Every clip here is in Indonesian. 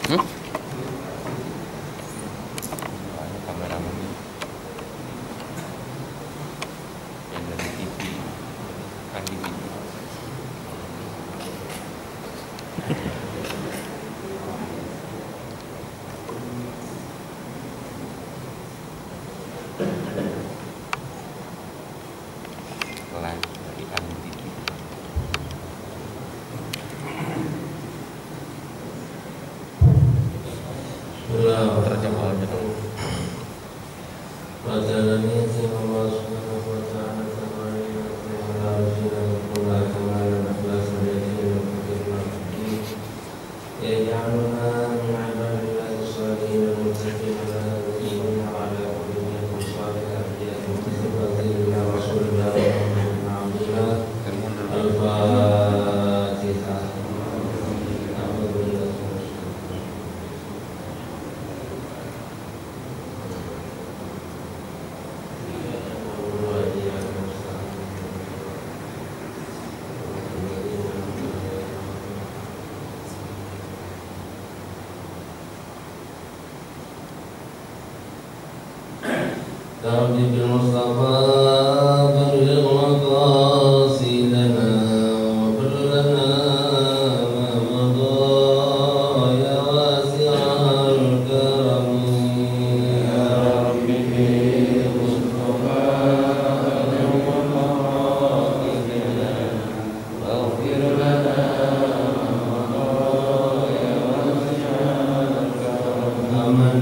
Kameramen yang dari TV kan di video. Live dari Andi TV. Terjemah aja dong. Wajalani Allah subhanahu wa ta'ala Rabbi bil Mustafa balligh maqasidana wa ballana ma madha ya wasi'al karam ya Rabbi bil Mustafa balligh maqasidana waghfir lana ma madha ya wasi'al karam aman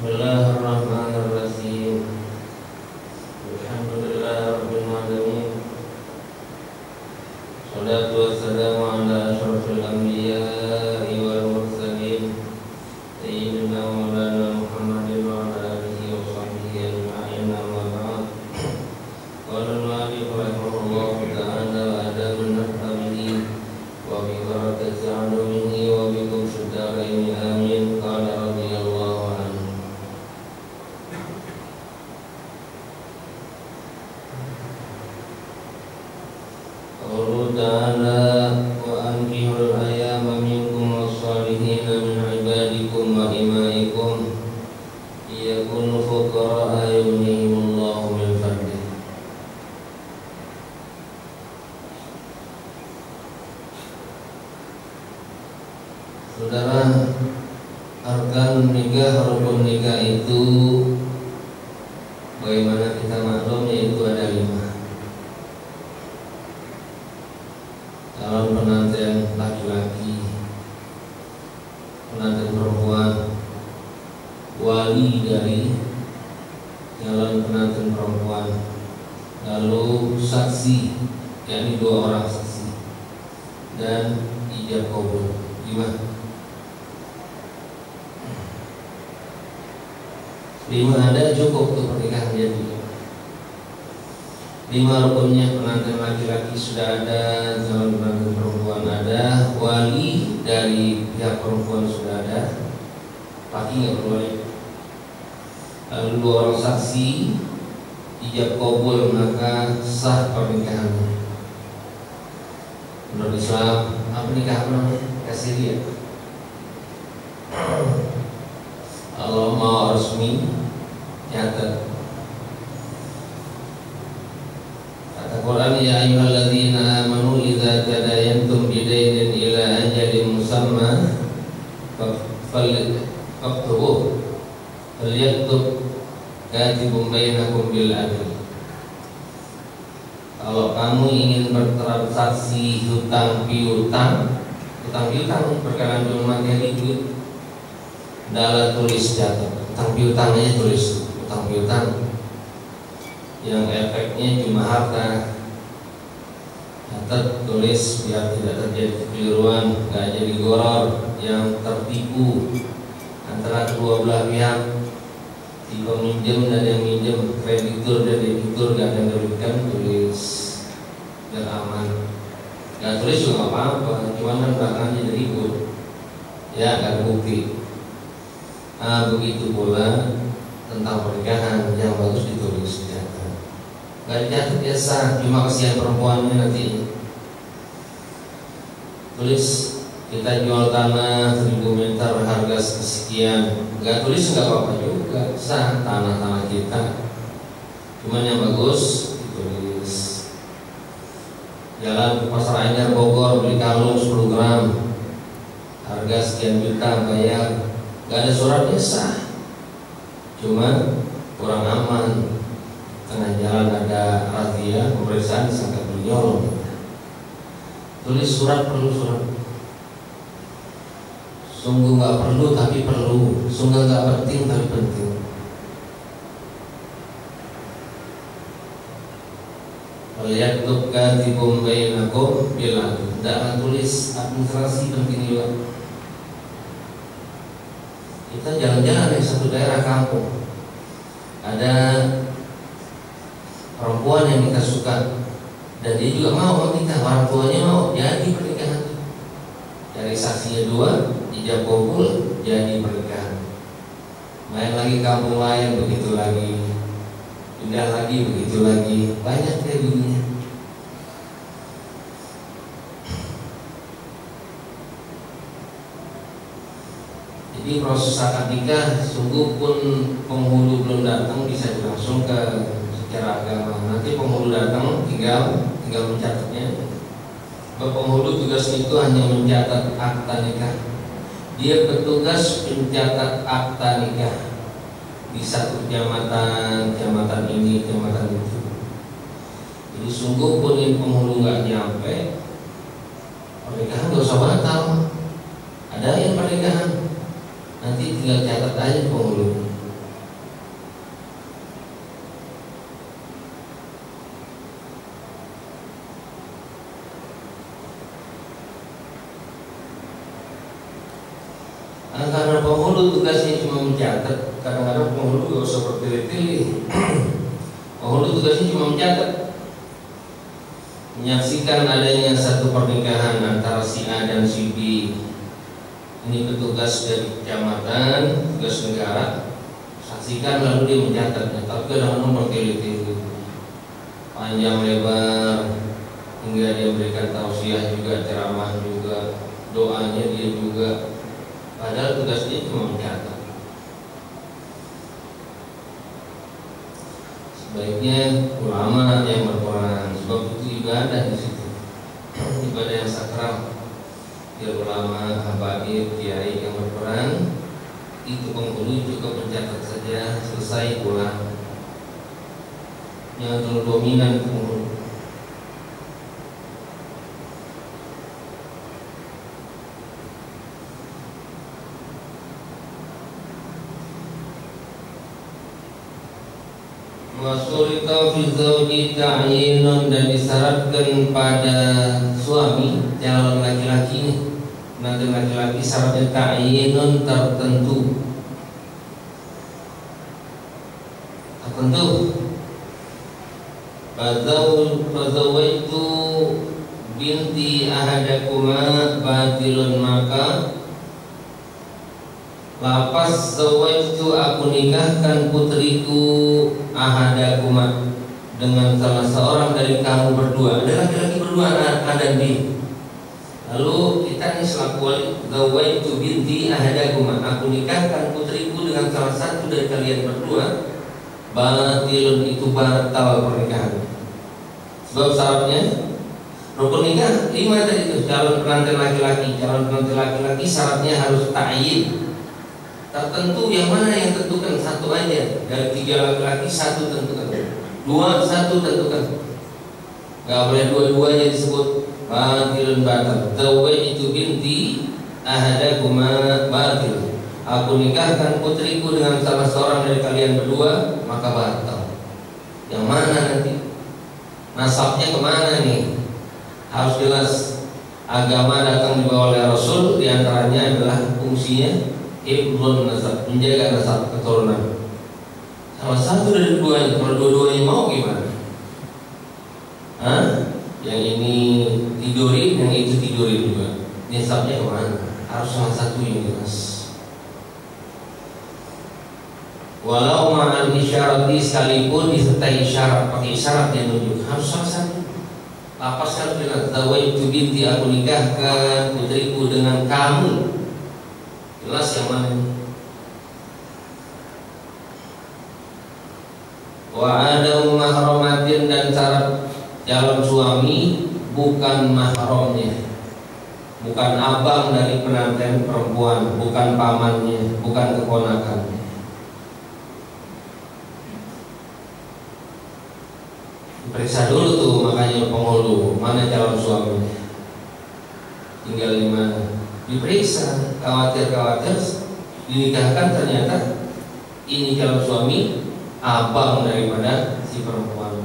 Bismillahirrahmanirrahim. Alhamdulillahirabbil alamin. Shalatu wassalamu ala asyrafil anbiya'i wal mursalin sayyidina maulana Muhammadin wa ala alihi wa sahbihi ajma'in, amma ba'd. Qala al-mu'allif rahimahullahu ta'ala wa adamun nafamihi wa bi barakati 'ulumihi wa bikum syuddaraini amin. Qala radhiyallahu anhu. Qawluhu ta'ala wa ankihul ayyama minkum was-salihina min ibadikum wa imaikum iyakunu fuqara'a yughnihimullahu min fadlih. Saudara, arkan nikah, rukun nikah itu bagaimana kita maklum, yaitu ada 5. Calon pengantin laki-laki, pengantin perempuan, wali dari calon pengantin perempuan, lalu saksi, yakni 2 orang saksi, dan ijab kabul. 5 ada cukup untuk pernikahan jadi. 5 rukunnya pengantin laki-laki sudah ada, calon pengantin perempuan ada, wali dari pihak perempuan sudah ada, laki nggak perlu lagi. Lalu 2 orang saksi ijab kabul, maka sah pernikahannya. Menurut Islam, pernikahan namanya kasih dia. Allah mau resmi, catat. Kata Quran, ya ayyuhalladzina amanu idza tadayantum bidainin ila ajalin musamma faktubuh falyaktub katibun bainakum bil adl. Kalau kamu ingin bertransaksi hutang piutang perkara jual materi duit, adalah tulis catat. Hutang piutang aja tulis hutang piutang yang efeknya cuma harta. Catat, tulis biar tidak terjadi kekeliruan, nggak jadi goror yang tertipu antara kedua belah pihak, si peminjam dan yang minjem, kreditur dan debitur, gak ada yang merugikan. Tulis biar aman. Gak tulis juga gak apa-apa, cuman kan belakangnya jadi ribut, ya gak ada bukti. Begitu pula tentang pernikahan, yang bagus ditulis dicatat. Gak dicatat biasa, cuma kesian perempuannya nanti. Tulis kita jual tanah 1000 meter harga sekian. Gak tulis nggak apa-apa juga, sah tanah-tanah kita. Cuman yang bagus ditulis. Jalan ke Pasar Anyar Bogor, beli kalung 10 gram, harga sekian juta, bayar. Gak ada suratnya, sah. Cuma kurang aman, tengah jalan ada razia pemeriksaan disangka menyolong. Tulis surat, perlu surat. Sungguh nggak perlu tapi perlu, sungguh nggak penting tapi penting. Falyaktub katibun bainakum bil adl. Tidak tulis, administrasi penting juga. Kita jalan-jalan di satu daerah kampung, ada perempuan yang kita suka dan dia juga mau nikah, orang tuanya mau, jadi pernikahan. Dari saksinya 2, ijab kabul, jadi pernikahan. Main lagi kampung lain, begitu lagi, pindah lagi, begitu lagi, banyak kayak begini. Jadi proses akad nikah, sungguh pun penghulu belum datang bisa dilangsungkan secara agama. Nanti penghulu datang, tinggal mencatatnya. Penghulu tugas itu hanya mencatat akta nikah. Dia bertugas mencatat akta nikah di satu kecamatan, kecamatan ini, kecamatan itu. Jadi sungguh pun ini penghulu nggak nyampe, pernikahan nggak usah batal. Ada yang pernikahan, nanti tinggal catat aja penghulu. Karena penghulu tugasnya cuma mencatat, kadang-kadang penghulu gak usah bertele-tele. Penghulu tugasnya cuma mencatat, menyaksikan adanya satu pernikahan antara si A dan si B. Ini petugas dari kecamatan, tugas negara, saksikan lalu dia mencatatnya. Tapi kadang-kadang bertele-tele, panjang lebar, hingga dia berikan tausiah juga, ceramah juga, doanya dia juga. Padahal tugas dia cuma mencatat. Sebaiknya ulama yang berperan, sebab itu ibadah di situ, ibadah yang sakral. Biar ulama, habaib, kiai yang berperan, itu penghulu cukup mencatat saja, selesai pulang. Yang dominan penghulu. Wasurita fi zawji ta'yinun, dan disyaratkan pada suami calon laki-laki, nanti laki-laki syaratnya ta'yinun, tertentu. Fazawaitu binti ahadakuma batilun, maka lapas zawajtu, aku nikahkan putriku ahadakuma dengan salah seorang dari kamu berdua. Ada laki-laki berdua, ada di. Lalu kita ini selaku wali, zawajtu binti ahadakuma, aku nikahkan putriku dengan salah satu dari kalian berdua. Batilun, itu batal pernikahan. Sebab syaratnya rukun nikah 5 tadi itu. Calon pengantin laki-laki, syaratnya harus ta'yin, tertentu. Yang mana yang tentukan? Satu aja. Dari 3 laki-laki, 1 tentukan. 2, 1 tentukan. Gak boleh dua-duanya disebut. Batilun, batal. Zawajtu binti ahadakuma batil, aku nikahkan putriku dengan salah seorang dari kalian berdua, maka batal. Yang mana nanti? Nasabnya kemana nih? Harus jelas. Agama datang dibawa oleh Rasul, diantaranya adalah fungsinya hifdzun nasab, menjaga nasab keturunan. Salah satu dari keduanya, kalau dua-duanya mau gimana? Yang ini tidurin, yang itu tidurin juga. Nasabnya kemana? Harus salah satu yang jelas. Walau ma'al isyarati, sekalipun disertai isyarat, pakai isyarat yang menunjuk, harus salah satu. Lapaskan bilang zawajtu binti, aku nikahkan putriku dengan kamu. Jelas yang mana? Wa ada mahramatin, dan syarat calon suami bukan mahramnya, bukan abang dari pengantin perempuan, bukan pamannya, bukan keponakannya. Periksa dulu tuh, makanya penghulu mana calon suaminya, tinggal di mana, diperiksa. Khawatir dinikahkan, ternyata ini calon suami abang daripada si perempuan.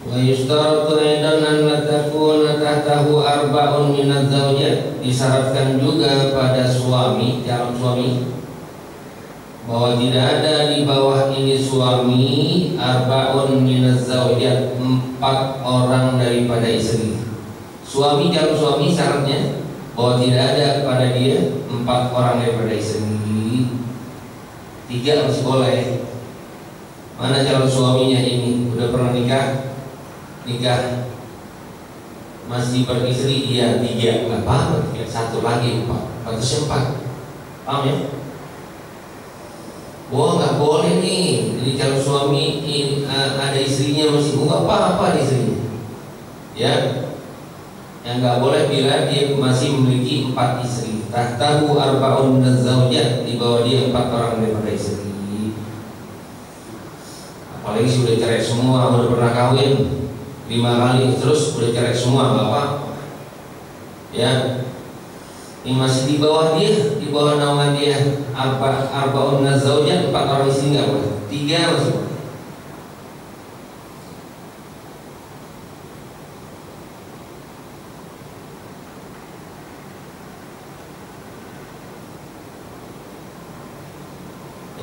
Wa yustaratu aidan an la takuna tahtahu arba'un minaz zawjat, disyaratkan juga pada suami, calon suami, bahwa tidak ada di bawah ini suami arba'un minaz zawjat, 4 orang daripada istri. Suami, calon suami, syaratnya bahwa tidak ada pada dia 4 orang daripada istri. 3 masih boleh. Mana calon suaminya ini? Udah pernah nikah masih beristri, iya 3, nggak apa-apa. 1 lagi 4, pantasnya 4. Paham ya? Wah, nggak boleh nih. Jadi calon suami ada istrinya masih, nggak apa-apa istrinya. Ya, yang nggak boleh bila dia masih memiliki 4 istri. Tahtahu arba'un minaz zawjat, di bawah dia 4 orang daripada istri. Apalagi sudah cerai semua, udah pernah kawin 5 kali, terus udah cerai semua, bapak. Ya, ini masih di bawah dia, di bawah naungan dia, arba'un minaz zawjat, 4 orang istri nggak boleh. 3 masih boleh.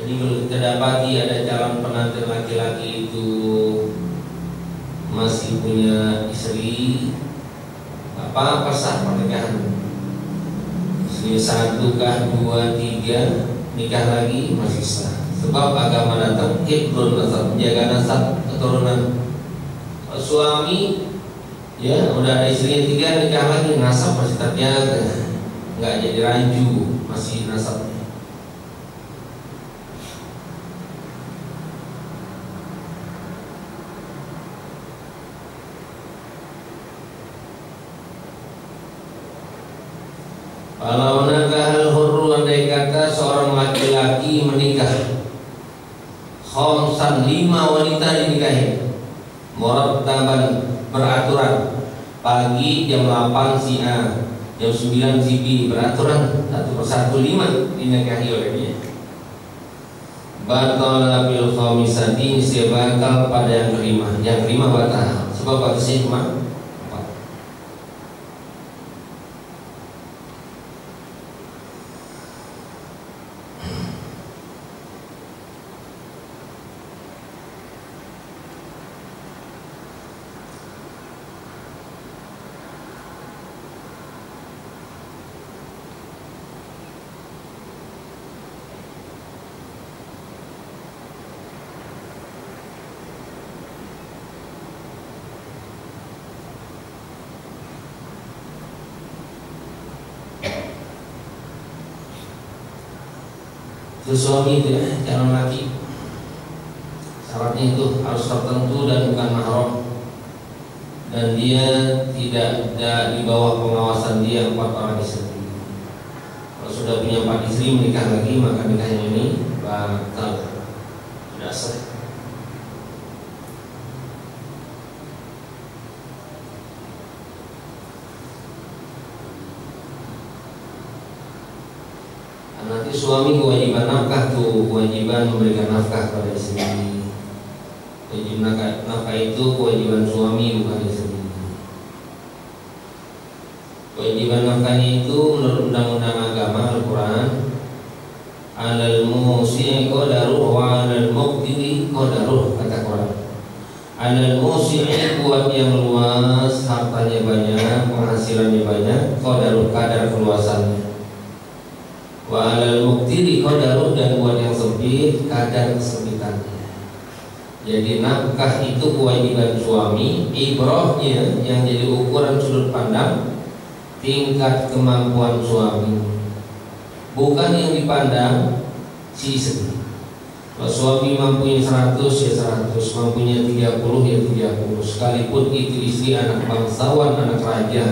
Jadi kalau kita dapati ada calon pengantin laki-laki itu masih punya istri, apa sah pernikahan? Istri 1 kah, 2, 3, nikah lagi masih sah. Sebab agama datang hifdzun nasab, menjaga nasab keturunan. Suami ya udah ada istrinya 3, nikah lagi, nasab masih terjaga, nggak jadi ranju, masih nasabnya. Kalau nakahal hurru, andai kata seorang laki-laki menikah khamsan, 5 wanita dinikahi, murattaban, beraturan. Pagi jam 8 si A, jam 9 si B, beraturan 1 persatu 5 dinikahi oleh dia. Batala bil khamisati, batal pada yang kelima. Yang kelima batal. Sebab batasnya cuma 4. Itu suami itu ya, calon laki. Syaratnya itu harus tertentu dan bukan mahram, dan dia tidak di bawah pengawasan dia 4 orang istri. Kalau sudah punya 4 istri menikah lagi, maka nikahnya ini batal, tidak sah. Nanti suami kewajiban nafkah tuh, kewajiban memberikan nafkah pada istri. Kewajiban nafkah itu kewajiban suami, bukan istri. Kewajiban nafkahnya itu menurut undang-undang agama Al-Quran, alal musi'i qadaruh wa alal muqtiri qadaruh, kata Quran. Alal musi'i, buat yang luas, hartanya banyak, penghasilannya banyak, qadaruh, kadar keluasannya. Wa alal muqtiri qadaruh, dan buat yang sempit, kadar kesempitannya. Jadi nafkah itu kewajiban suami, ibrahnya yang jadi ukuran sudut pandang tingkat kemampuan suami, bukan yang dipandang si istri. Kalau suami mampunya 100 ya 100, mampunya 30 ya 30, sekalipun itu istri anak bangsawan, anak raja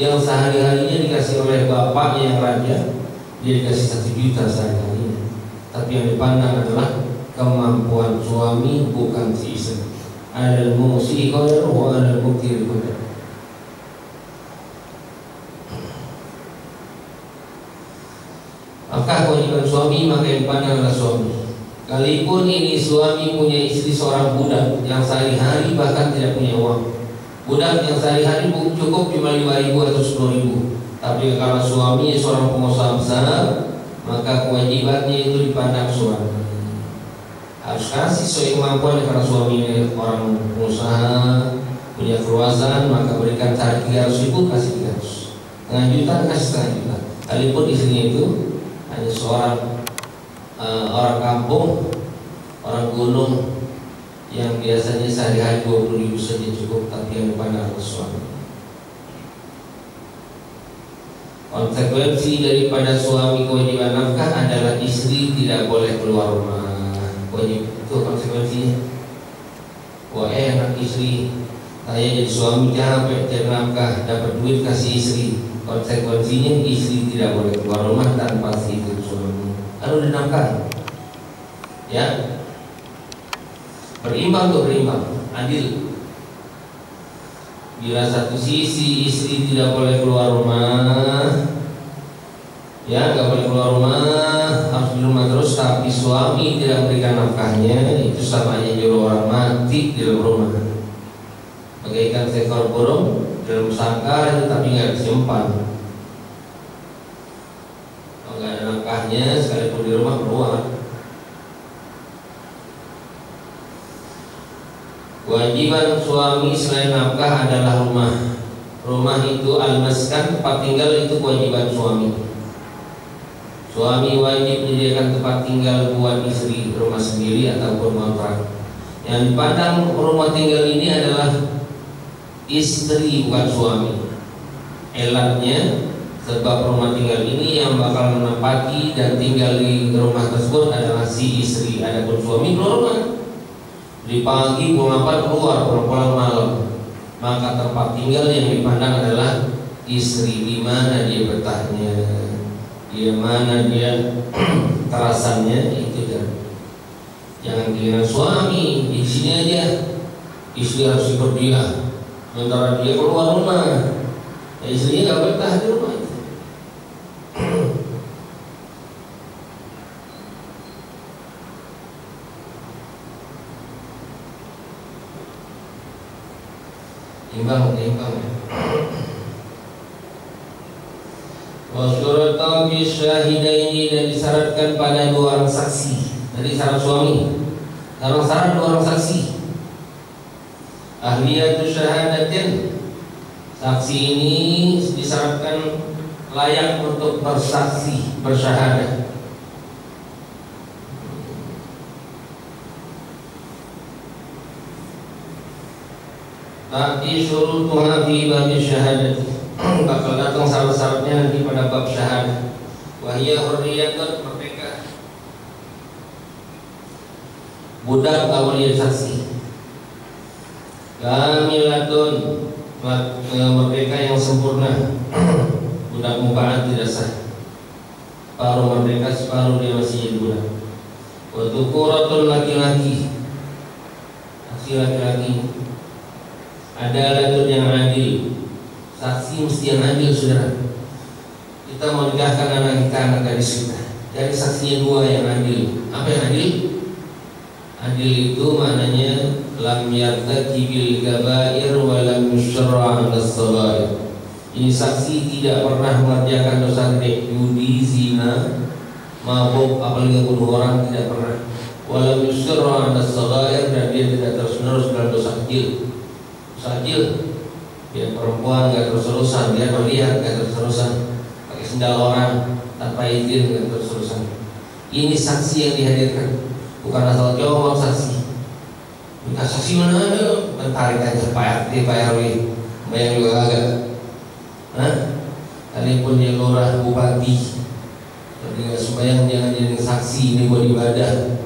yang sehari-harinya dikasih oleh bapaknya yang raja, dia dikasih 1 juta sehari-harinya. Tapi yang dipandang adalah kemampuan suami, bukan si istri. Ada musi'i qadaruh wa ada muqtiri qadaruh. Maka kewajiban suami, maka yang dipandang adalah suami. Kalipun ini suami punya istri seorang budak yang sehari-hari bahkan tidak punya uang, budak yang sehari-hari cukup cuma 5.000 atau 10.000. Tapi kalau suami seorang pengusaha besar, maka kewajibannya itu dipandang suami. Harus kasih sesuai kemampuan, karena suami orang pengusaha punya keluasan, maka berikan cari 300.000, kasih 300. Setengah juta, kasih setengah juta. Kalipun istrinya itu hanya seorang orang kampung, orang gunung yang biasanya sehari-hari 20.000 saja cukup, tapi yang dipandang oleh suami. Konsekuensi daripada suami kewajiban nafkah adalah istri tidak boleh keluar rumah. Wajib itu konsekuensinya. Wah enak istri, saya jadi suami capek cari nafkah, dapat duit kasih istri. Konsekuensinya istri tidak boleh keluar rumah tanpa izin suami. Kalau dinafkah, ya berimbang tuh, berimbang, adil. Bila satu sisi istri tidak boleh keluar rumah, ya nggak boleh keluar rumah, harus di rumah terus, tapi suami tidak memberikan nafkahnya, itu sama aja nyuruh orang mati di dalam rumah. Bagaikan seekor burung dalam sangkar itu tapi nggak disimpan. Kalau nggak ada nafkahnya, sekalipun di rumah keluar. Kewajiban suami selain nafkah adalah rumah. Rumah itu al-maskan, tempat tinggal itu kewajiban suami. Suami wajib menyediakan tempat tinggal buat istri, rumah sendiri ataupun kontrak. Yang dipandang rumah tinggal ini adalah istri, bukan suami. Elatnya, sebab rumah tinggal ini yang bakal menempati dan tinggal di rumah tersebut adalah si istri. Adapun suami keluar rumah, di pagi pulang keluar, pulang malam, maka tempat tinggal yang dipandang adalah istri. Di mana dia betahnya, di mana dia kerasannya, itu jangan kira suami di sini aja, istri harus ikut dia, sementara dia keluar rumah, istrinya nggak betah di rumah. timbang. Wa syurata bi syahidaini, dan disyaratkan pada dua orang saksi. Tadi syarat suami, sekarang syarat dua orang saksi. Ahliyatu syahadatin, saksi ini disyaratkan layak untuk bersaksi, bersyahadah. Tapi syurutuha fi babi syahadati, bakal datang syarat-syaratnya nanti pada bab syahadah. Wahia hurriyatun, merdeka budak kalau dia saksi. Kamilatun, merdeka yang sempurna. Budak muba'ad tidak sah. Separuh merdeka, separuh dia masih jadi budak. Wa tukuratun, laki-laki, laki-laki. Adalatun yang adil, saksi mesti yang adil, saudara. Kita mau nikahkan anak kita, anak gadis kita, jadi saksinya dua yang adil. Apa yang adil? Adil itu maknanya lam yartakibil kabair wa lam yusra' as-saghair. Ini saksi tidak pernah mengerjakan dosa gede, judi, zina, mabuk, apalagi bunuh orang, tidak pernah. Wa lam yusra' as-saghair, dan dia tidak terus-menerus dalam dosa kecil. Sajil, dia perempuan gak terus-terusan, dia melihat gak terus-terusan, pakai sendal orang tanpa izin gak terus-terusan. Ini saksi yang dihadirkan, bukan asal jawab saksi. Minta saksi mana ada, tarik aja Pak RT, Pak RW, bayang juga agak. Kalaupun dia lurah, bupati, tapi gak sembahyang jangan jadi saksi. Ini buat ibadah,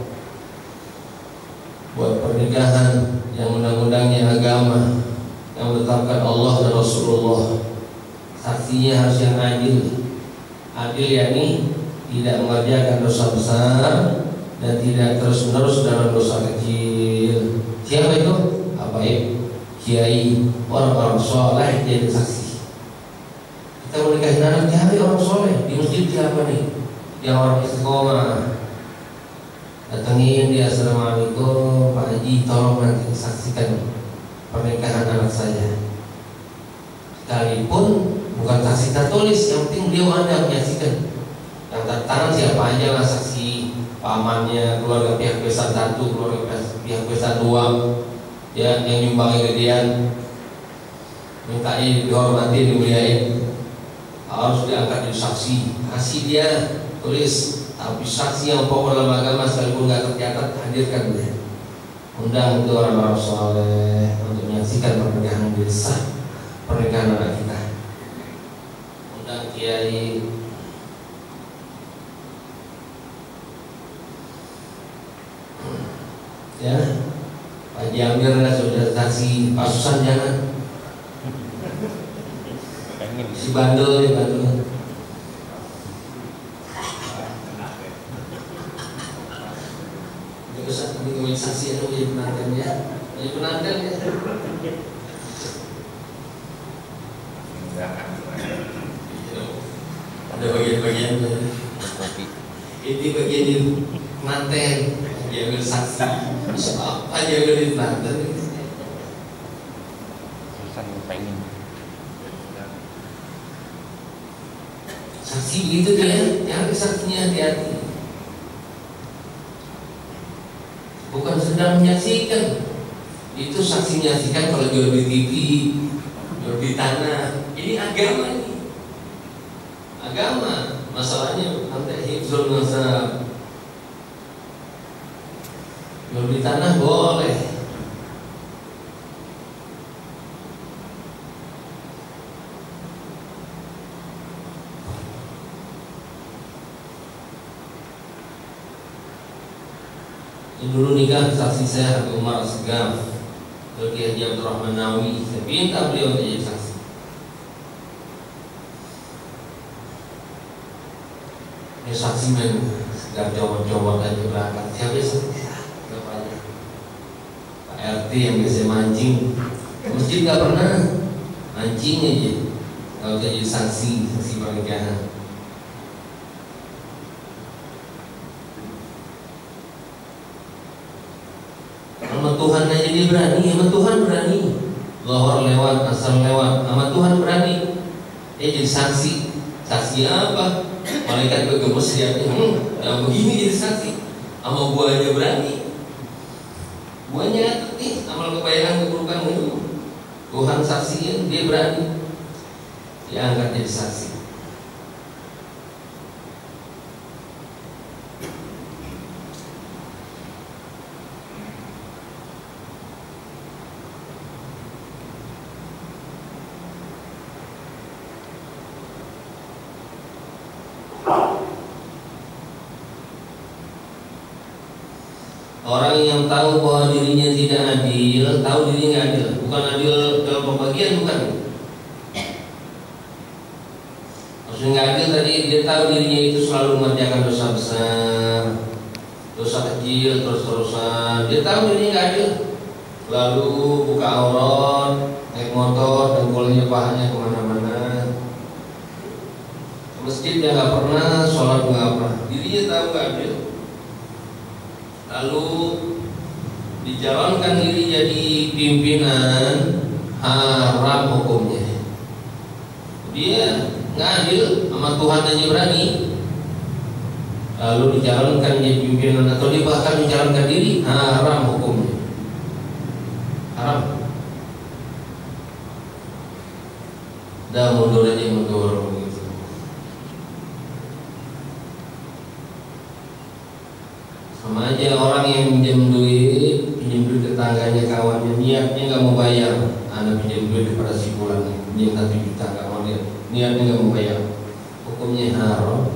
buat pernikahan yang undang-undangnya agama, yang menetapkan Allah dan Rasulullah. Saksinya harus yang adil. Adil yakni tidak mengerjakan dosa besar dan tidak terus-menerus dalam dosa kecil. Siapa itu? Apa ya? Kiai, orang-orang soleh jadi saksi. Kita mau nikahin anak kiai orang soleh di masjid, siapa nih? Yang orang istiqomah. Datangin dia, assalamualaikum Pak Haji, tolong nanti saksikan pernikahan anak saya. Sekalipun bukan saksi tertulis, yang penting beliau ada menyaksikan. Yang tangan siapa aja lah, saksi pamannya, keluarga pihak besan 1, keluarga pihak besan 2, ya, yang nyumbangin gedean, mintanya dihormati, dimuliain, harus diangkat jadi saksi. Kasih dia, tulis. Tapi saksi yang pokok dalam agama sekalipun gak tercatat, hadirkan dia. Undang itu orang-orang soleh untuk menyaksikan pernikahan desa, pernikahan anak kita. Undang kiai. Ya, Pak Jamir sudah saksi, Pak Susan jangan. Si bandel ya, bandel. Ini saksi itu jadi penanten ya, jadi penanten ya. Ada bagian-bagian ini bagian di penanten, dia ambil saksi, apa dia ambil di penanten. Saksi begitu dia, yang saksinya hati-hati. Bukan sedang menyaksikan. Itu saksi menyaksikan kalau jual di TV, jual di tanah. Ini agama ini. Agama. Masalahnya nanti hifzul nasab. Jual di tanah boleh. Dulu nikah saksi saya Habib Umar Segaf, Dr. Haji Abdurrahman Nawawi. Saya minta beliau jadi saksi. Ya saksi men, sedang cowok-cowok aja berangkat. Siapa saksi? Siapa aja? Pak RT yang biasa mancing, masjid nggak pernah mancing aja. Kalau jadi saksi pernikahan. Sama Tuhan aja dia berani, sama Tuhan berani. Zuhur lewat, asar lewat, sama Tuhan berani. Jadi saksi. Saksi apa? Malaikat bergemes lihatnya, nah begini jadi saksi. Sama gua aja berani. Gua nyatet nih amal kebaikan keburukan itu. Tuhan saksiin, dia berani. Dia angkat jadi saksi. Orang yang tahu bahwa dirinya tidak adil, tahu dirinya adil, bukan adil dalam pembagian, bukan. Maksudnya nggak adil tadi, dia tahu dirinya itu selalu mengerjakan dosa besar, dosa kecil terus-terusan. Dia tahu dirinya nggak adil, lalu buka aurat, naik motor, dan dengkulnya pahanya kemana-mana. Masjid dia nggak pernah, sholat nggak pernah. Dirinya tahu nggak adil. Lalu dijalankan diri jadi pimpinan, haram hukumnya. Dia nggak adil, sama Tuhan aja berani. Lalu dijalankan jadi pimpinan atau dia bahkan menjalankan diri, haram hukumnya. Haram. Dah mundur aja mundur. Sama aja orang yang pinjam duit ke tangganya kawannya, niatnya nggak mau bayar. Anda pinjam duit kepada si fulan, pinjam 1 juta nggak mau lihat, niatnya nggak mau bayar, hukumnya haram.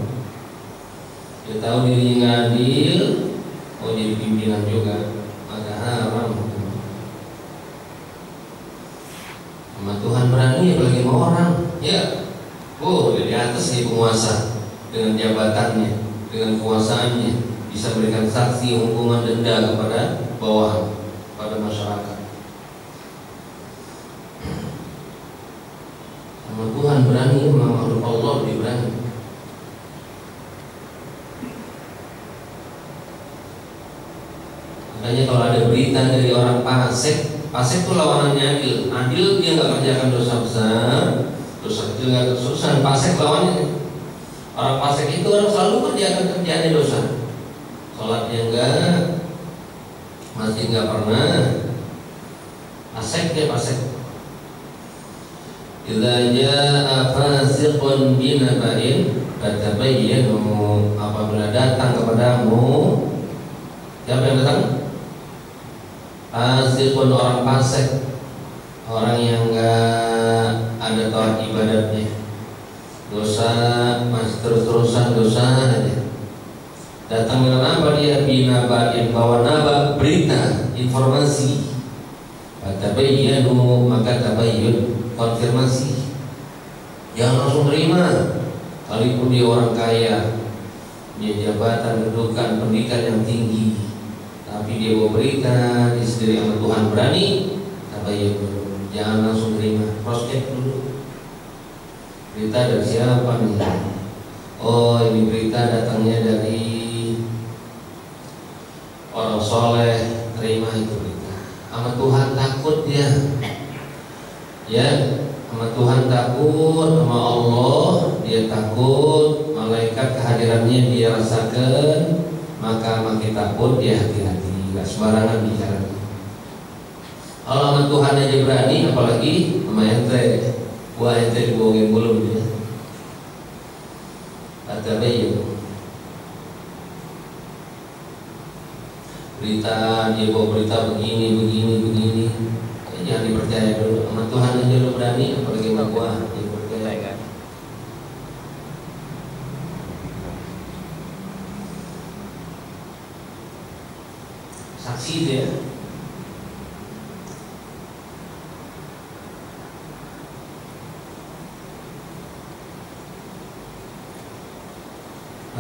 Dia tahu dirinya nggak adil, mau jadi pimpinan juga, maka haram hukumnya. Sama Tuhan berani, apalagi sama orang. Ya, di atas nih penguasa dengan jabatannya, dengan kekuasaannya. Bisa berikan saksi hukuman denda kepada bawahan, pada masyarakat. Sama Tuhan berani, makhluk Allah lebih berani. Makanya kalau ada berita dari orang fasik itu lawanannya adil. Adil dia nggak kerjakan dosa besar, dosa kecil nggak kesusahan. Fasik lawannya. Orang fasik itu orang selalu kerjakan kerjaannya dosa. Sholatnya enggak, masjid enggak pernah, asek dia pasek. Idza jaa fasiqun binaba'in fatabayyanu, apabila datang kepadamu, siapa yang datang? Fasiqun, orang fasik, orang yang enggak ada taat ibadatnya, dosa masih terus-terusan dosa aja. Datang dengan apa dia? Binaba'in, bawa naba, berita, informasi. Tabayyanu, maka tabayyun, konfirmasi. Jangan langsung terima. Kalaupun dia orang kaya, dia jabatan, kedudukan, pendidikan yang tinggi, tapi dia bawa berita, dia sendiri sama Tuhan berani, tabayyun, jangan langsung terima. Cross check dulu. Berita dari siapa nih? Oh, ini berita datangnya dari orang soleh, terima itu berita. Sama Tuhan takut dia, ya, sama Tuhan takut, sama Allah dia takut, malaikat kehadirannya dia rasakan, maka makin takut dia hati-hati, gak sembarangan bicara. Kalau sama Tuhan aja berani, apalagi sama ente. Wah, ente dibohongin belum dia. Kata bayi berita, dia bawa berita begini. Jangan dipercaya dulu. Sama Tuhan aja lo berani, apalagi sama gua dipercaya kan. Saksi dia.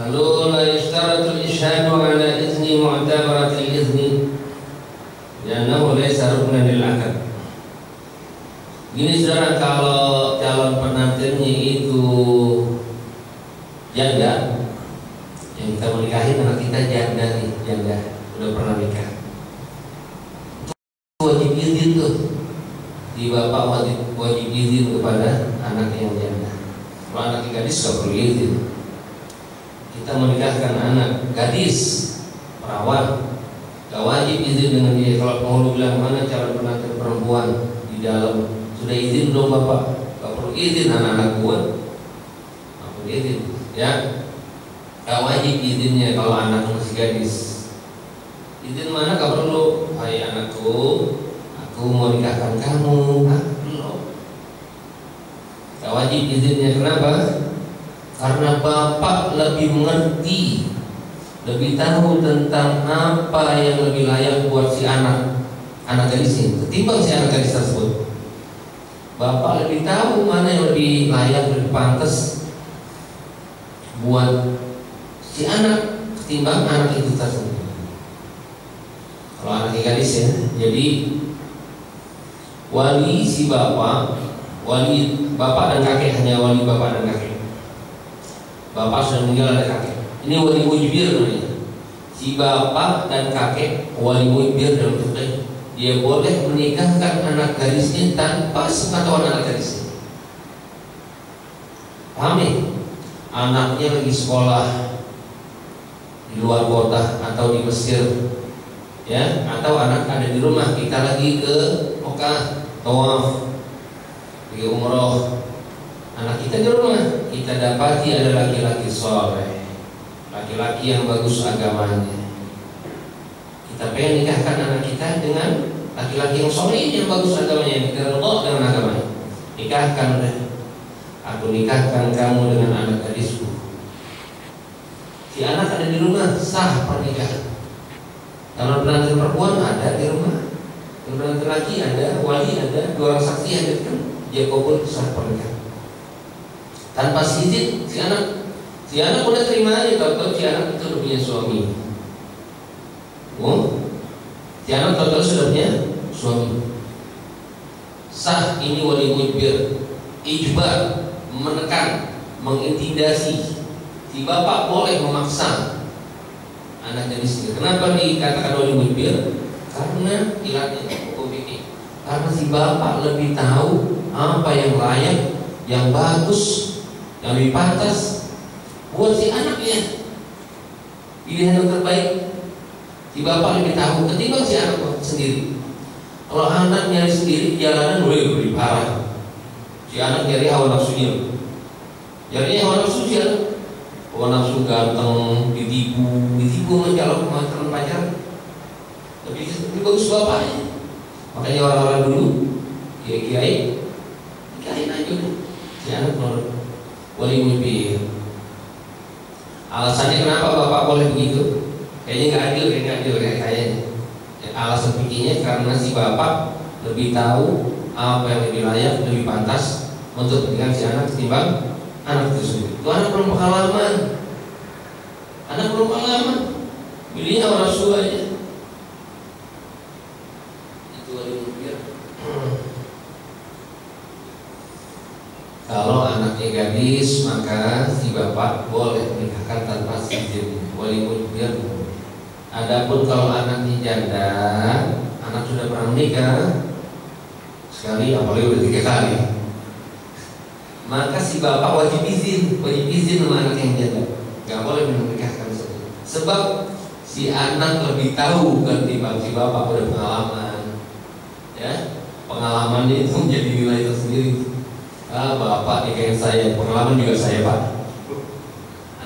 Lalu la yushtaratul isyhadu ala izni mu'tabaratil izni li'annahu laysa ruknan lil akad. Gini saudara, kalau calon pengantinnya itu janda, yang kita menikahi anak kita janda nih, janda udah pernah nikah, wajib izin tuh di kepada anak yang janda. Kalau anak yang gadis gak perlu izin. Kita menikahkan anak gadis perawan, gak wajib izin dengan dia. Kalau penghulu bilang mana calon pengantin perempuan di dalam, sudah izin belum bapak? Gak perlu izin, anak-anak gua gak perlu izin, ya. Gak wajib izinnya kalau anak masih gadis. Izin mana gak perlu. Hai anakku, aku mau nikahkan kamu. Belum. Gak wajib izinnya. Kenapa? Karena bapak lebih mengerti, lebih tahu tentang apa yang lebih layak buat si anak gadis ini ketimbang si anak gadis tersebut. Bapak lebih tahu mana yang lebih layak, lebih pantas buat si anak ketimbang anak itu tersebut. Kalau anak gadis ya, jadi wali si bapak, wali bapak dan kakek, hanya wali bapak dan kakek. Bapak sudah meninggal, ada kakek. Ini wali mujbir namanya. Si bapak dan kakek wali mujbir dalam fikih. Dia boleh menikahkan anak gadisnya tanpa sepengetahuan anak gadisnya. Paham nih? Anaknya lagi sekolah di luar kota atau di Mesir, ya, atau anak ada di rumah, kita lagi ke Mekah, tawaf, pergi umroh. Anak kita di rumah, kita dapati ada laki-laki soleh, laki-laki yang bagus agamanya. Kita pengen nikahkan anak kita dengan laki-laki yang soleh yang bagus agamanya, yang kita ridha dengan agamanya. Nikahkan deh. Aku nikahkan kamu dengan anak gadisku. Si anak ada di rumah, sah pernikahan. Kalau pengantin perempuan ada di rumah, pengantin laki ada, wali ada, dua orang saksi ada, kan dia kabul, sah pernikahan. Tanpa izin si anak udah terima aja, tahu si anak itu udah punya suami. Si anak tahu sudah punya suami. Sah ini wali mujbir, ijbar, menekan, mengintimidasi. Si bapak boleh memaksa anak gadis. Kenapa dikatakan wali mujbir? Karena ilatnya hukum fikih. Karena si bapak lebih tahu apa yang layak, yang bagus, yang lebih pantas buat si anaknya. Pilihan yang terbaik si bapak lebih tahu ketimbang si anak sendiri. Kalau anak nyari sendiri jalanan boleh parah. Si anak nyari hawa nafsunya, nyarinya hawa nafsu dia, hawa nafsu ganteng, ditipu sama calon pacar. Tapi bagus bapaknya. Makanya orang-orang dulu kiai nikahin aja si anak menurut wali mujbir. Alasannya kenapa bapak boleh begitu? Kayaknya nggak adil kayaknya. Alasan pikirnya karena si bapak lebih tahu apa yang lebih layak, lebih pantas untuk pernikahan si anak ketimbang anak itu sendiri. Itu anak belum pengalaman. Pilihnya orang tua aja. Itu wali mujbir. Kalau anaknya gadis, maka si bapak boleh menikahkan tanpa izin wali mujbir. Adapun kalau anaknya janda, anak sudah pernah menikah sekali, apalagi udah 3 kali, maka si bapak wajib izin sama anak yang janda. Gak boleh menikahkan sebab si anak lebih tahu ketimbang si bapak udah pengalaman. Ya, pengalamannya itu menjadi nilai tersendiri. Bapak nikahin saya, pengalaman juga saya pak.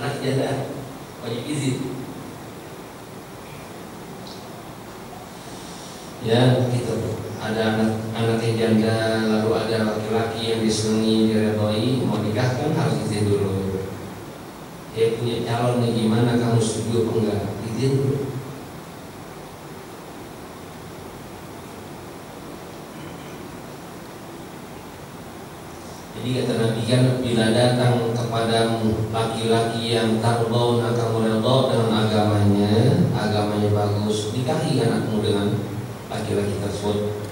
Anak janda wajib izin. Ya, gitu. Ada anak yang janda, lalu ada laki-laki yang disenangi, diredoi, mau nikah kan harus izin dulu. Dia punya calon nih, gimana, kamu setuju apa enggak? Izin dulu. Jadi kata Nabi kan, bila datang kepadamu laki-laki yang tardawna kamu redha dengan agamanya bagus, nikahi anakmu dengan laki-laki tersebut.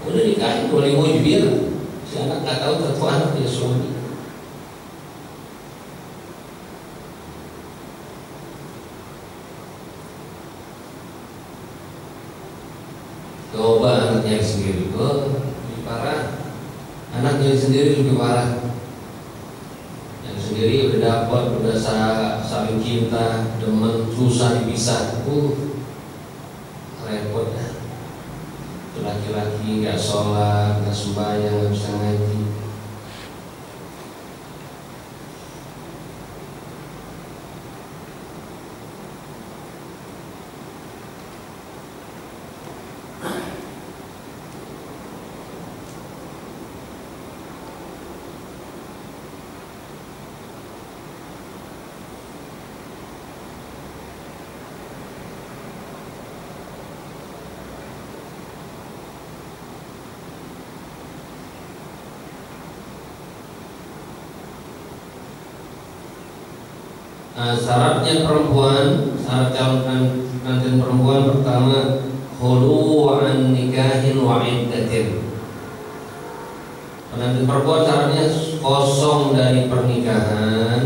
Udah nikahin, boleh mujbir. Si anak nggak tahu tentu anak dia suami. Coba anaknya sendiri, lebih parah. Anaknya sendiri lebih parah. Yang sendiri udah dapat, udah saling cinta, demen, susah dipisah, repot ya. Laki-laki nggak sholat, nggak sembahyang, nggak bisa ngaji. Syaratnya perempuan, syarat calon pengantin perempuan pertama khulu'an nikahin wa iddatin. Pengantin perempuan syaratnya kosong dari pernikahan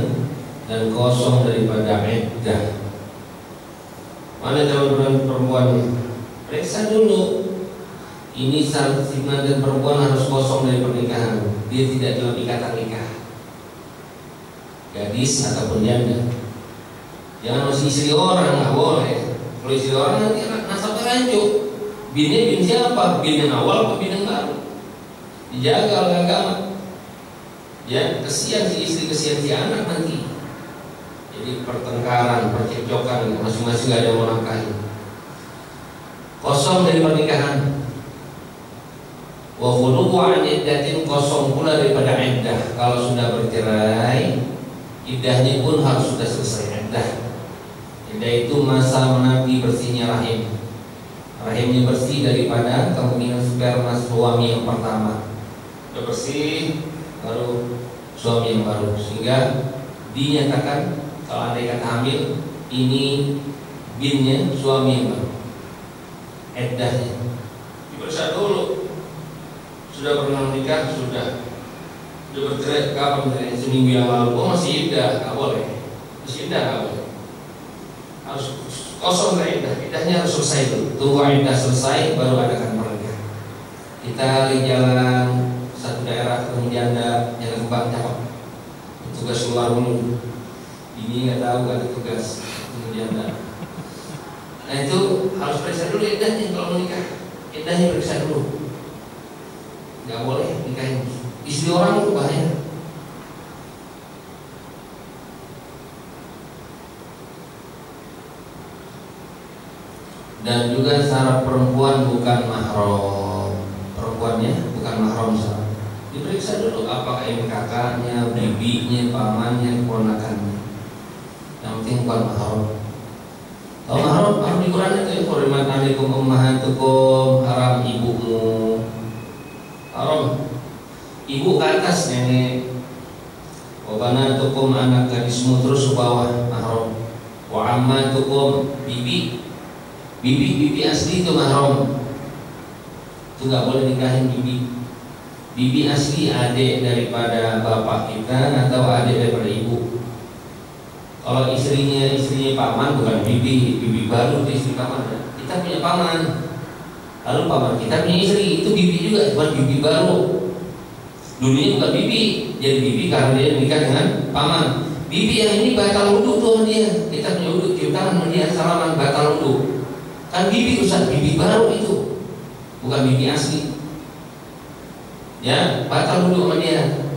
dan kosong daripada iddah. Mana calon pengantin perempuannya? Periksa dulu. Ini syarat si pengantin perempuan harus kosong dari pernikahan. Dia tidak dalam ikatan nikah, gadis ataupun janda. Jangan masih istri orang, nggak boleh. Kalau istri orang nanti nasabnya rancu. Binnya bin siapa? Bin yang awal atau bin yang baru? Dijaga oleh agama. Ya, kesian si istri, kesian si anak nanti. Jadi pertengkaran, percekcokan, masing-masing nggak ada yang mau nafkahi. Kosong dari pernikahan. Wa khulu'u an iddatin, kosong pula daripada iddah. Kalau sudah bercerai, iddahnya pun harus sudah selesai iddah. Iddah itu masa menanti bersihnya rahim. Rahimnya bersih daripada kemungkinan sperma suami yang pertama. Sudah bersih, baru suami yang baru. Sehingga dinyatakan kalau andai kata hamil, ini binnya suami yang baru. Iddahnya diperiksa dulu. Sudah pernah menikah? Sudah bercerai kapan? Seminggu yang lalu. Oh masih iddah, nggak boleh. Masih iddah nggak boleh. Harus kosong dari iddah. Iddahnya harus selesai dulu. Tunggu iddah selesai baru adakan pernikahan. Kita lagi jalan satu daerah ketemu janda, jalan ke bank cakep. Tugas keluar dulu. Ini nggak tahu nggak ada tugas ketemu janda. Nah itu harus periksa dulu iddahnya kalau menikah. Iddahnya periksa dulu. Nggak boleh nikahin istri orang itu bahaya. Dan juga syarat perempuan bukan mahram. Perempuannya bukan mahram syarat. Diperiksa dulu apakah ini kakaknya, bibinya, pamannya, keponakannya. Yang penting bukan mahram. Kalau mahram, mahram di Quran itu hurimat alaikum ummahatukum, haram ibumu. Haram ibu ke atas, nenek. Wa banatukum, anak gadismu, terus ke bawah, mahram. Wa ammatukum, bibi. Bibi asli itu mahram. Itu nggak boleh nikahin bibi. Bibi asli adik daripada bapak kita atau adik daripada ibu. Kalau istrinya paman bukan bibi baru itu istri paman. Kita punya paman. Lalu paman kita punya istri, itu bibi juga, cuma bibi baru. Dulunya bukan bibi, jadi bibi karena dia menikah dengan paman. Bibi yang ini batal wudu tuh dia. Kita punya wudu, cium tangan sama dia, salaman, batal wudu. Kan bibi Ustaz, bibi baru itu, bukan bibi asli. Ya, batal wudu sama dia.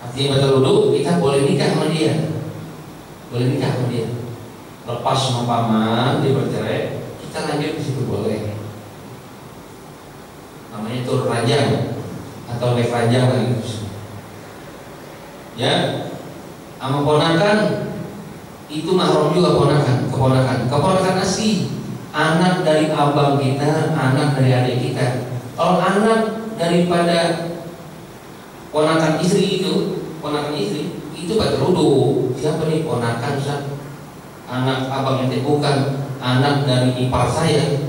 Artinya batal wudu, kita boleh nikah sama dia. Boleh nikah sama dia. Lepas sama paman, dia bercerai, kita lanjut di situ boleh. Namanya tur ranjang atau naik ranjang lagi. Ya, sama ponakan itu mahram juga, keponakan asli, anak dari abang kita, anak dari adik kita. Kalau anak daripada ponakan istri itu batal wudu. Siapa nih ponakan? Anak abang ente bukan, anak dari ipar saya,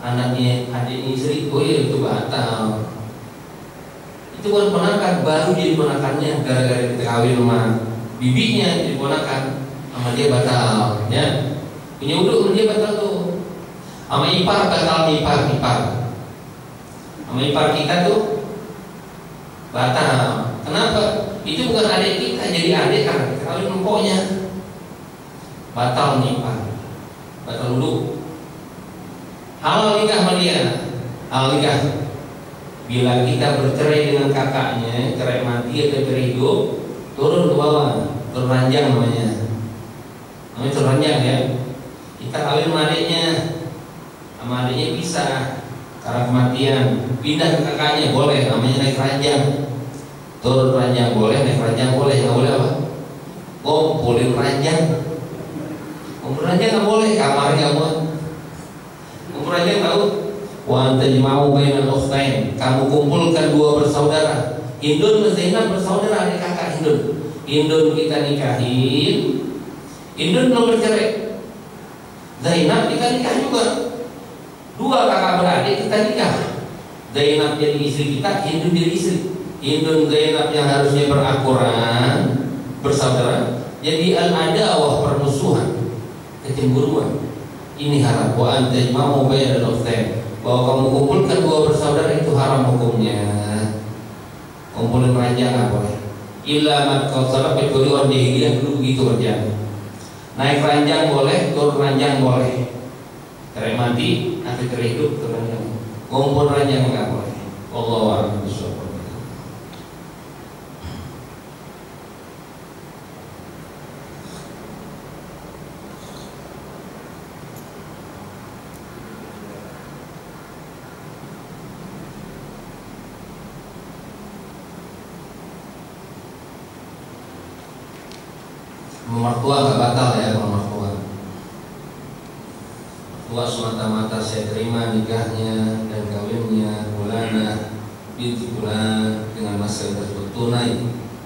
anaknya adik istri, oh iya itu batal. Itu bukan ponakan, baru jadi ponakannya gara-gara kita kawin sama bibinya jadi ponakan. Sama dia batal, ya. Punya wudu sama dia batal tuh. Sama ipar batal, ipar. Sama ipar kita tuh batal. Kenapa? Itu bukan adik kita, jadi adik karena kita kawin empoknya. Batal nikah, batal wudhu. Halal nikah sama dia, halal nikah. Bila kita bercerai dengan kakaknya, cerai mati atau cerai hidup, turun ke bawah, turun ranjang namanya. Namanya turun ranjang ya. Kita kawin sama adiknya bisa karena kematian, pindah ke kakaknya boleh, namanya naik ranjang. Turun ranjang boleh, naik ranjang boleh, nggak boleh apa? Kumpulin ranjang. Kumpul ranjang nggak boleh, kamarnya nggak boleh. Kumpul ranjang tahu? Wa tajma'u bainal ukhtain. Kamu kumpulkan dua bersaudara. Hindun dan Zainab bersaudara, adik kakak Hindun. Hindun kita nikahin. Hindun belum bercerai. Zainab kita nikah juga. Dua kakak beradik kita nikah. Zainab jadi istri kita, Hindun jadi istri. Hindun Zainab yang harusnya berakuran, bersaudara, jadi al-adawah, permusuhan, kecemburuan. Ini haram. Wa antajma'u bainal ukhtain. Bahwa kamu kumpulkan dua bersaudara itu haram hukumnya. Kumpulin ranjang nggak boleh. Illa man qasara, kecuali orang jahiliyah dulu begitu kerjaan. Naik ranjang boleh, turun ranjang boleh. Cerai mati atau cerai hidup turun ranjang. Kumpul ranjang nggak boleh. Wallahu a'lam bishawab. Mertua nggak batal ya kalau mertua. Mertua semata-mata saya terima nikahnya dan kawinnya Fulana binti Fulan dengan mas kawin tersebut tunai.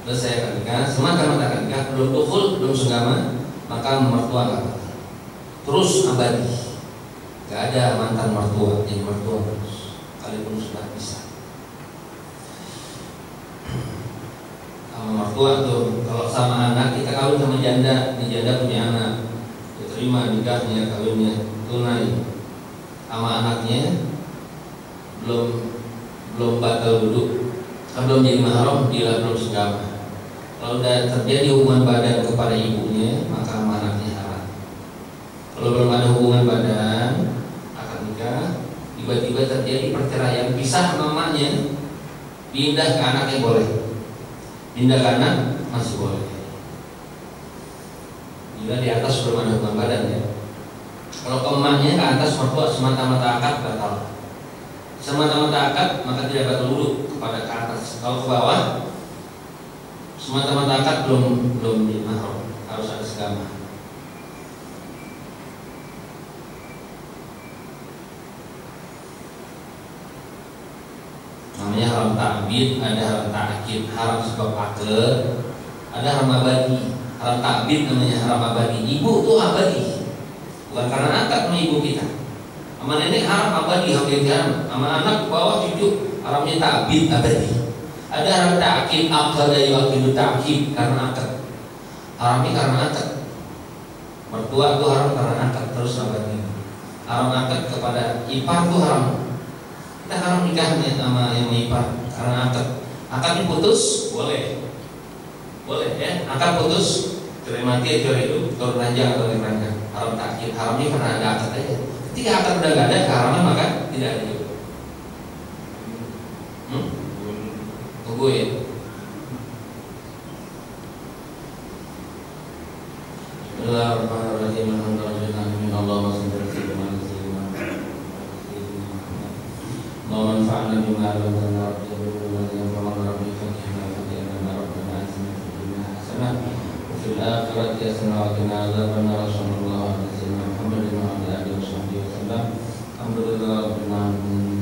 Terus saya akan nikah, semata-mata akan nikah, belum dukhul, belum senggama, maka mertua nggak batal. Terus abadi, nggak ada mantan mertua, jadi mertua terus, sekalipun sudah bisa. Mertua tuh kalau sama anak kita kawin sama janda, ini janda punya anak, diterima nikahnya, kawinnya tunai sama anaknya, belum batal wudhu, belum jadi mahram, dia belum senggama. Kalau udah terjadi hubungan badan kepada ibunya, maka sama anaknya haram. Kalau belum ada hubungan badan, akan nikah, tiba-tiba terjadi perceraian, pisah mamanya, pindah ke anaknya boleh. Pindah kanan masih boleh. Bila di atas belum ada hubungan badan ya. Kalau keemahnya ke atas mertua semata-mata akad batal. Semata-mata akad maka tidak batal wudhu kepada ke atas. Kalau ke bawah semata-mata akad belum mahram, harus ada segama. Namanya haram ta'bid, ada haram ta'akid, haram sebab akad, ada haram abadi. Haram ta'bid namanya haram abadi. Ibu tuh abadi, bukan karena akad sama ibu kita. Sama nenek haram abadi, haram. Sama anak bawah cucu haramnya ta'bid abadi. Ada haram ta'akid, akad yaqidu ta'kid karena akad. Haramnya karena akad. Mertua tuh haram karena akad terus abadi. Haram akad kepada ipar tuh haram. Kita haram nikahnya sama yang ipar karena akad. Akad diputus boleh ya. Akad putus, cerai mati, cerai hidup, turun ranjang atau naik ranjang. Haram takkid, haramnya karena ada akad aja. Ketika akad udah gak ada, keharaman maka tidak ada juga. Tunggu ya. Bismillahirrahmanirrahim. Alhamdulillah اللهم انفعنا بما علمتنا وارزقنا اللهم ربنا فقهنا فقهنا ربنا آتنا في الدنيا حسنة وفي الآخرة حسنة وقنا عذاب النار صلى الله على سيدنا محمد وعلى آله وصحبه وسلم الحمد لله رب العالمين.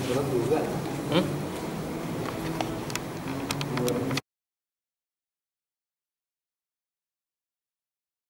Berat juga. Hmm?